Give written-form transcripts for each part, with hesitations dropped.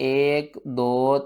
1 2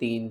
3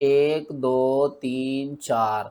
1 2 3 4,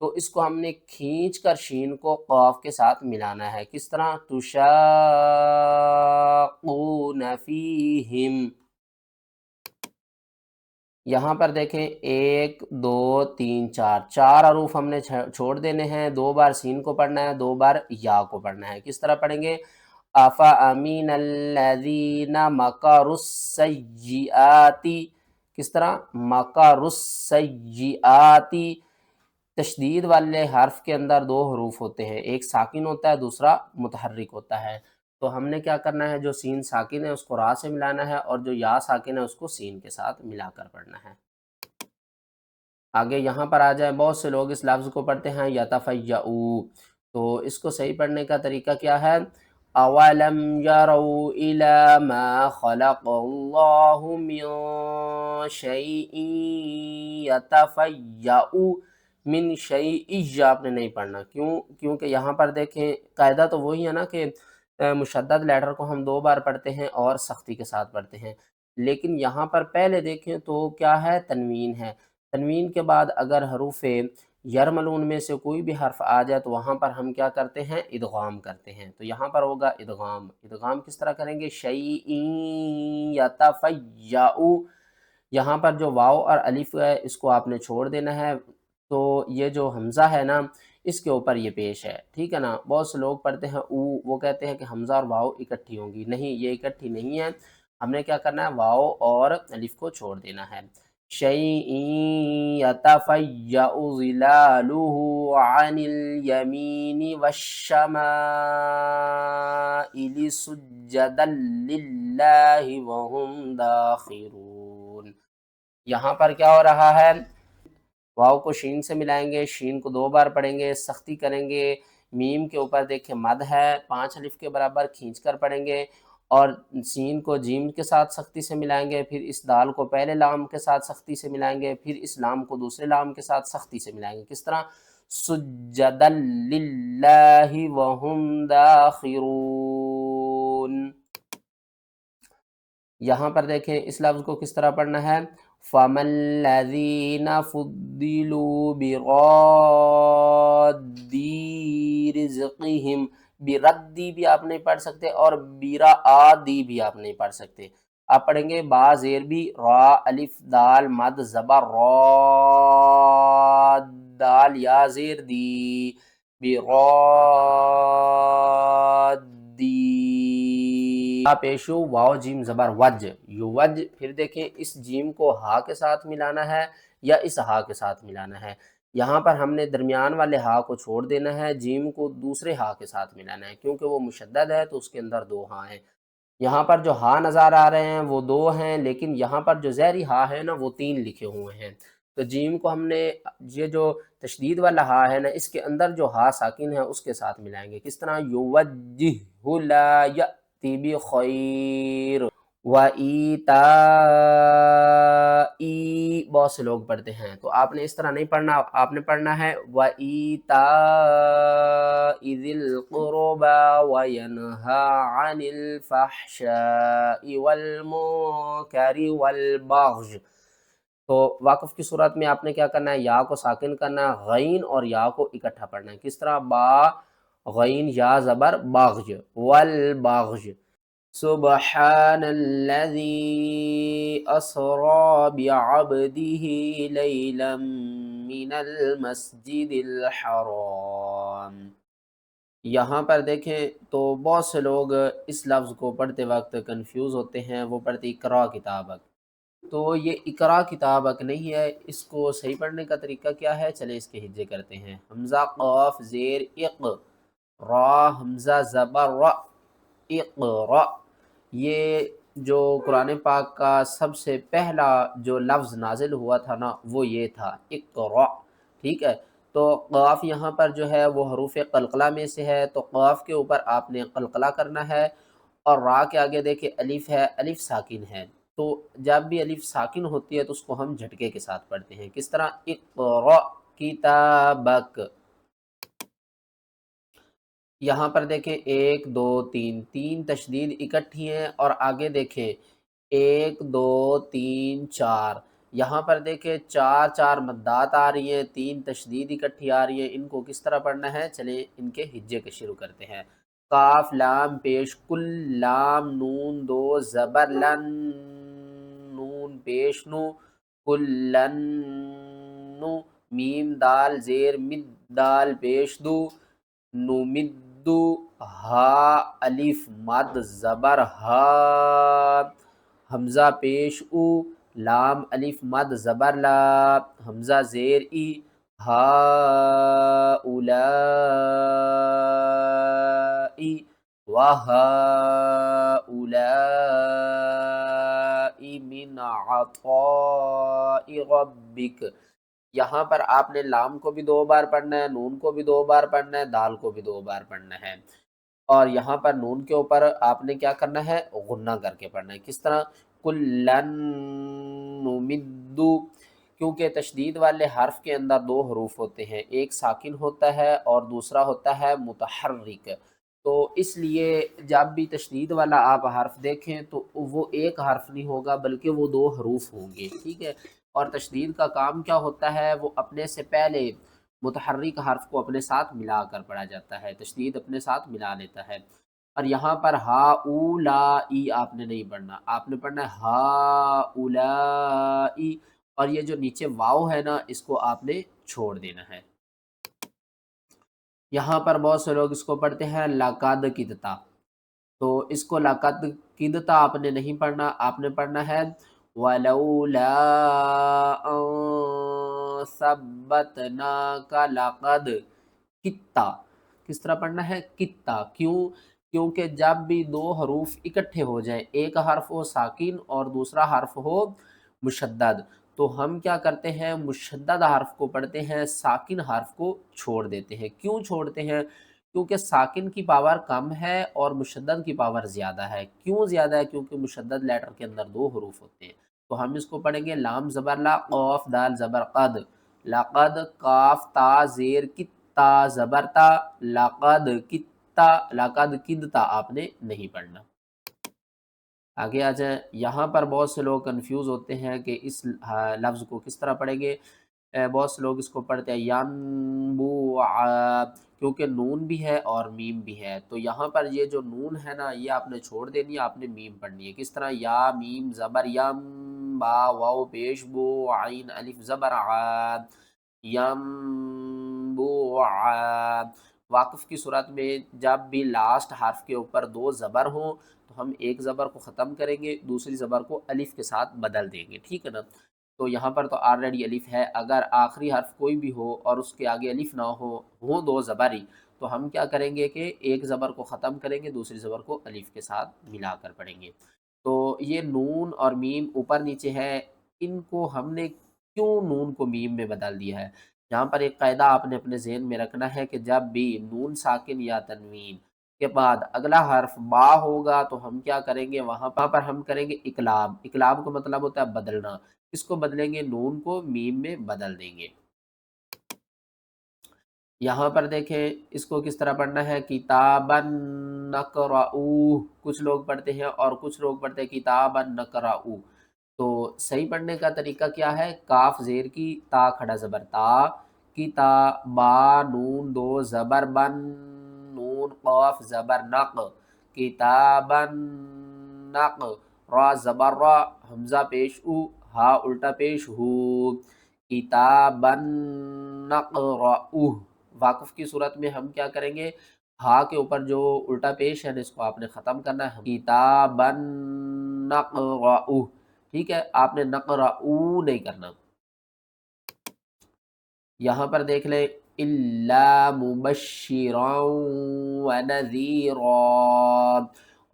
تو اس کو ہم نے کھینچ کر شین کو قاف کے ساتھ ملانا ہے، کس طرح تشاقون فیہم۔ یہاں پر دیکھیں 1 2 3 4 4 حروف ہم نے چھوڑ دینے ہیں، 2 بار سین کو پڑھنا ہے، 2 بار یا کو پڑھنا ہے، کس طرح پڑھیں گے؟ افامین الذین مکروا السیئات، کس طرح؟ مکروا السیئات۔ تشدید والے حرف کے اندر 2 حروف ہوتے ہیں، ایک ساکن ہوتا ہے، دوسرا متحرک ہوتا ہے، تو ہم نے کیا کرنا ہے؟ جو سین ساکن ہے اس کو را سے ملانا ہے، اور جو یا ساکن ہے اس کو سین کے ساتھ ملا کر پڑھنا ہے۔ آگے یہاں پر آ جائیں، بہت سے لوگ اس لفظ کو پڑھتے ہیں یتفیعوا، تو اس کو صحیح پڑھنے کا طریقہ کیا ہے؟ اولم یروا الی ما خلق اللہ من شیء یتفیع من شیء، آپ نے نہیں پڑھنا، کیونکہ یہاں پر دیکھیں قاعدہ تو وہی ہے نا کہ مشدد لیٹر کو ہم 2 بار پڑھتے ہیں اور سختی کے ساتھ پڑھتے ہیں، لیکن یہاں پر پہلے دیکھیں تو کیا ہے؟ تنوین ہے، تنوین کے بعد اگر حروف یرملون میں سے کوئی بھی حرف آ جائے تو وہاں پر ہم کیا کرتے ہیں؟ ادغام کرتے ہیں، تو یہاں پر ہوگا ادغام۔ ادغام کس طرح کریں گے؟ شیء یتفیع، یہاں پر جو واو اور الف ہے اس کو آپ نے چھوڑ دینا ہے، تو یہ جو حمزہ ہے نا اس کے اوپر یہ پیش ہے، ٹھیک ہے نا؟ بہت سے لوگ پڑھتے ہیں او، وہ کہتے ہیں کہ حمزہ اور واو اکٹھی ہوں گی، نہیں، یہ اکٹھی نہیں ہے، ہم نے کیا کرنا ہے؟ واو اور الف کو چھوڑ دینا ہے۔ شیء یتفیع ظلالہ عن الیمین والشمائل سجدا للہ وہم داخرون۔ یہاں پر کیا ہو رہا ہے؟ واو کو شین سے ملائیں گے، شین کو 2 بار پڑھیں گے، سختی کریں گے، میم کے اوپر دیکھیں مد ہے، 5 الف کے برابر کھینچ کر پڑھیں گے، اور سین کو جیم کے ساتھ سختی سے ملائیں گے، پھر اس دال کو پہلے لام کے ساتھ سختی سے ملائیں گے، پھر اس لام کو دوسرے لام کے ساتھ سختی سے ملائیں گے، کس طرح؟ سجدا للہ وہم داخرون۔ یہاں پر دیکھیں اس لفظ کو کس طرح پڑھنا ہے؟ فَمَا الَّذِينَ فُضِّلُوا بِرَادِّ رِزْقِهِمْ، بِرَدِّ بھی آپ نہیں پڑھ سکتے اور بِرَآدِ بھی آپ نہیں پڑھ سکتے، آپ پڑھیں گے با زیر بھی، را الف دال مد زبر را، دال یا زیر دی، برادی، پیشو واو جیم زبر وج، یوج، پھر دیکھیں اس جیم کو ہا کے ساتھ ملانا ہے یا اس ہا کے ساتھ ملانا ہے، یہاں پر ہم نے درمیان والے ہا کو چھوڑ دینا ہے، جیم کو دوسرے ہا کے ساتھ ملانا ہے، کیونکہ وہ مشدد ہے تو اس کے اندر 2 ہاں ہیں، یہاں پر جو ہا نظر آ رہے ہیں وہ 2 ہیں، لیکن یہاں پر جو زہری ہا ہے نا وہ 3 لکھے ہوئے ہیں، تو جیم کو ہم نے یہ جو تشدید والا ہا ہے نا اس کے اندر جو ہا ساکن ہے اس کے ساتھ ملائیں گے، کس طرح؟ یوجہ لا یأتی بخیر وَإِیتَاءِ، بہت سے لوگ پڑھتے ہیں، تو آپ نے اس طرح نہیں پڑھنا، آپ نے پڑھنا ہے وَإِیتَاءِ ذِی الْقُرْبَى وَيَنْہَى عَنِ الْفَحْشَاءِ وَالْمُنکَرِ وَالْبَغْیِ، تو وقف کی صورت میں آپ نے کیا کرنا ہے؟ یا کو ساکن کرنا ہے، غین اور یا کو اکٹھا پڑھنا ہے، کس طرح؟ با غین یا زبر بغی، والبغی، سبحان الذی اسری بعبدہ لیلا من المسجد الحرام۔ یہاں پر دیکھیں تو بہت سے لوگ اس لفظ کو پڑھتے وقت کنفیوز ہوتے ہیں، وہ پڑھتے اقرا کتابک، تو یہ اقرا کتابک نہیں ہے، اس کو صحیح پڑھنے کا طریقہ کیا ہے؟ چلے اس کے ہجے کرتے ہیں، حمزہ قاف زیر اق، را حمزہ زبر را، اقرا، یہ جو قرآن پاک کا سب سے پہلا جو لفظ نازل ہوا تھا نا وہ یہ تھا اقرا، ٹھیک ہے؟ تو قاف یہاں پر جو ہے وہ حروف قلقلہ میں سے ہے، تو قاف کے اوپر آپ نے قلقلہ کرنا ہے، اور را کے آگے دیکھیں الف ہے، الف ساکن ہے، تو جب بھی الف ساکن ہوتی ہے تو اس کو ہم جھٹکے کے ساتھ پڑھتے ہیں، کس طرح؟ اقرا کتابک۔ یہاں پر دیکھیں 1 2 3 3 تشدید اکٹھی ہیں، اور آگے دیکھیں 1 2 3 4 یہاں پر دیکھیں چار چار مدات آ رہی ہیں، 3 تشدید اکٹھی آ رہی ہیں، ان کو کس طرح پڑھنا ہے؟ چلیں ان کے ہجے کے شروع کرتے ہیں۔ قاف لام پیش کل، لام نون دو زبر لن، نون پیش نو کلن نو، میم دال زیر مد دال پیش دو نمدو، ہا الف مد زبر ہا، حمزہ پیش او، لام الف مد زبر لا، حمزہ زیر ای، ہا اولائی وہا اولائی من عطاء ربک۔ یہاں پر آپ نے لام کو بھی 2 بار پڑھنا ہے، نون کو بھی 2 بار پڑھنا ہے، دال کو بھی 2 بار پڑھنا ہے، اور یہاں پر نون کے اوپر آپ نے کیا کرنا ہے؟ غنہ کر کے پڑھنا ہے۔ کس طرح؟ کلن نمدو، کیونکہ تشدید والے حرف کے اندر 2 حروف ہوتے ہیں، ایک ساکن ہوتا ہے اور دوسرا ہوتا ہے متحرک، تو اس لیے جب بھی تشدید والا آپ حرف دیکھیں تو وہ ایک حرف نہیں ہوگا بلکہ وہ 2 حروف ہوں گے، ٹھیک ہے؟ اور تشدید کا کام کیا ہوتا ہے؟ وہ اپنے سے پہلے متحرک حرف کو اپنے ساتھ ملا کر پڑھا جاتا ہے، تشدید اپنے ساتھ ملا لیتا ہے۔ اور یہاں پر ہا او لا ای آپ نے نہیں پڑھنا، آپ نے پڑھنا ہے ہا اولا ای، اور یہ جو نیچے واو ہے نا اس کو آپ نے چھوڑ دینا ہے۔ یہاں پر بہت سے لوگ اس کو پڑھتے ہیں لقد کدتا، تو اس کو لقد کدتا آپ نے نہیں پڑھنا، آپ نے پڑھنا ہے وَلَوْلَا أَن ثَبَّتْنَاكَ لَقَدْ کتا۔ کس طرح پڑھنا ہے؟ کتا۔ کیوں؟ کیونکہ جب بھی 2 حروف اکٹھے ہو جائیں، ایک حرف ہو ساکن اور دوسرا حرف ہو مشدد، تو ہم کیا کرتے ہیں؟ مشدد حرف کو پڑھتے ہیں، ساکن حرف کو چھوڑ دیتے ہیں۔ کیوں چھوڑتے ہیں؟ کیونکہ ساکن کی پاور کم ہے اور مشدد کی پاور زیادہ ہے۔ کیوں زیادہ ہے؟ کیونکہ مشدد لیٹر کے اندر 2 حروف ہوتے ہیں، تو ہم اس کو پڑھیں گے لام زبر لا، قاف دال زبر قد، لقد، کاف تا زیر کتا زبر تا، لقد کتا، لقد کدتا آپ نے نہیں پڑھنا۔ آگے آ جائیں، یہاں پر بہت سے لوگ کنفیوز ہوتے ہیں کہ اس لفظ کو کس طرح پڑھیں گے۔ بہت سے لوگ اس کو پڑھتے ہیں ینبوع، کیونکہ نون بھی ہے اور میم بھی ہے، تو یہاں پر یہ جو نون ہے نا یہ آپ نے چھوڑ دینی ہے، آپ نے میم پڑھنی ہے۔ کس طرح؟ یا میم زبر یم، با واو پیش بو، عین الف زبر ع، یم بو ع۔ واقف کی صورت میں جب بھی لاسٹ حرف کے اوپر 2 زبر ہوں تو ہم ایک زبر کو ختم کریں گے، دوسری زبر کو الف کے ساتھ بدل دیں گے، ٹھیک ہے نا؟ تو یہاں پر تو آلریڈی الف ہے، اگر آخری حرف کوئی بھی ہو اور اس کے آگے الف نہ ہو 2 زبر ہی، تو ہم کیا کریں گے کہ ایک زبر کو ختم کریں گے، دوسری زبر کو الف کے ساتھ ملا کر پڑھیں گے۔ تو یہ نون اور میم اوپر نیچے ہے، ان کو ہم نے کیوں نون کو میم میں بدل دیا ہے؟ یہاں پر ایک قاعدہ آپ نے اپنے ذہن میں رکھنا ہے کہ جب بھی نون ساکن یا تنوین کے بعد اگلا حرف با ہوگا تو ہم کیا کریں گے؟ وہاں پر ہم کریں گے اقلاب۔ اقلاب کا مطلب ہوتا ہے بدلنا، اس کو بدلیں گے، نون کو میم میں بدل دیں گے۔ یہاں پر دیکھیں اس کو کس طرح پڑھنا ہے، کتاباً نقرؤہ، کچھ لوگ پڑھتے ہیں اور کچھ لوگ پڑھتے ہیں کتاباً نقرؤہ، تو صحیح پڑھنے کا طریقہ کیا ہے؟ کاف زیر کی، تا کھڑا زبر تا، کتا، با نون 2 زبر بن، نون قاف زبر نق، کتاباً نق، را زبر را، حمزہ پیش او، ہا الٹا پیش ہو، کتاباً نقرؤہ۔ واقف کی صورت میں ہم کیا کریں گے؟ ہا کے اوپر جو الٹا پیش ہے اس کو آپ نے ختم کرنا ہے، کتاباً نقرؤہ، ٹھیک ہے؟ آپ نے نقرؤ نہیں کرنا۔ یہاں پر دیکھ لیں الا مبشرا ونذیرا،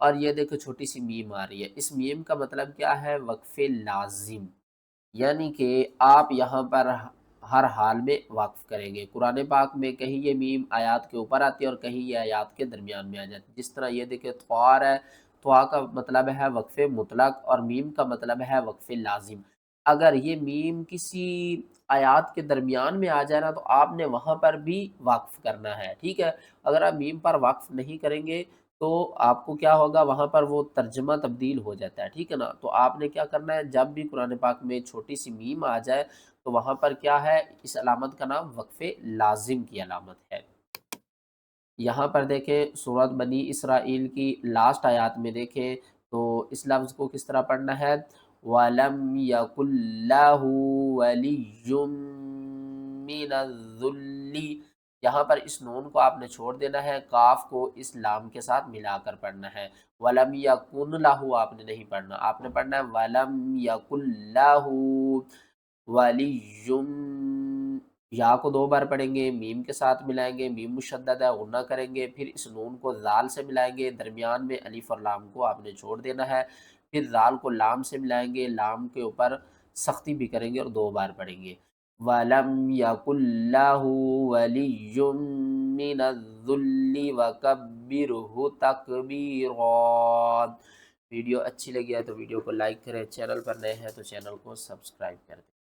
اور یہ دیکھو چھوٹی سی میم آ رہی ہے، اس میم کا مطلب کیا ہے؟ وقف لازم، یعنی کہ آپ یہاں پر ہر حال میں وقف کریں گے۔ قرآن پاک میں کہیں یہ میم آیات کے اوپر آتی ہے اور کہیں یہ آیات کے درمیان میں آ جاتی ہے، جس طرح یہ دیکھیں طوار ہے، طوا کا مطلب ہے وقف مطلق اور میم کا مطلب ہے وقف لازم۔ اگر یہ میم کسی آیات کے درمیان میں آ جائے نا تو آپ نے وہاں پر بھی وقف کرنا ہے، ٹھیک ہے؟ اگر آپ میم پر وقف نہیں کریں گے تو آپ کو کیا ہوگا وہاں پر وہ ترجمہ تبدیل ہو جاتا ہے، ٹھیک ہے نا؟ تو آپ نے کیا کرنا ہے، جب بھی قرآن پاک میں چھوٹی سی میم آ جائے تو وہاں پر کیا ہے، اس علامت کا نام وقف لازم کی علامت ہے۔ یہاں پر دیکھیں سورۃ بنی اسرائیل کی لاسٹ آیات میں دیکھیں تو اس لفظ کو کس طرح پڑھنا ہے، وَلَمْ يَكُنْ لَهُ وَلِيٌّ مِّنَ الذُّلِّ۔ یہاں پر اس نون کو آپ نے چھوڑ دینا ہے، کاف کو اس لام کے ساتھ ملا کر پڑھنا ہے۔ وَلَمْ يَكُنْ لَهُ آپ نے نہیں پڑھنا، آپ نے پڑھنا ہے وَلَمْ يَكُنْ لَهُ وَلِيٌّ۔ یا کو دو بار پڑھیں گے، میم کے ساتھ ملائیں گے، میم مشدد ہے غنہ کریں گے، پھر اس نون کو ذال سے ملائیں گے، درمیان میں الف اور لام کو آپ نے چھوڑ دینا ہے، پھر ذال کو لام سے ملائیں گے، لام کے اوپر سختی بھی کریں گے اور دو بار پڑھیں گے۔ وَلَمْ يَكُنْ لَهُ وَلِيٌّ مِّنَ الذُّلِّ وَكَبِّرْهُ تَكْبِيرًا۔ ویڈیو اچھی لگی ہے تو ویڈیو کو لائک کریں، چینل پر نئے ہیں تو چینل کو سبسکرائب کریں۔